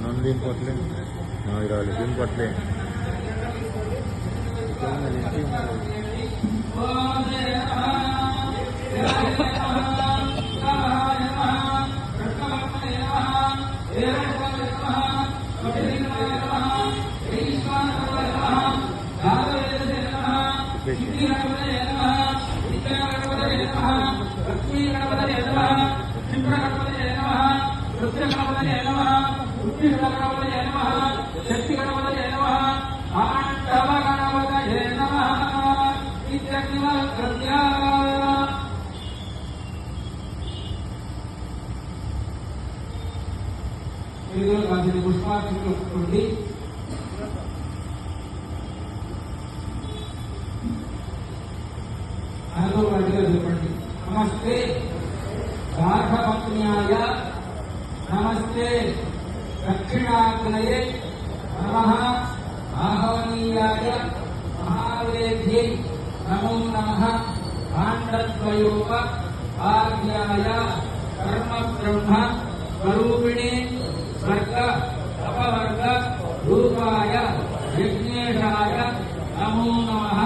నన్ను దింపట్లే రాలేదు దింపట్లే పుష్పార్చనలు नमस्ते गार्भपत्न्याय नमस्ते दक्षिणाग्नये नमः आहवनीयाय महावेद्यै नमो नमः भाण्डद्वयोप आद्याय कर्म ब्रह्म स्वरूपिणे स्वर्ग अपवर्ग रूपाय यज्ञेशाय नमो नमः।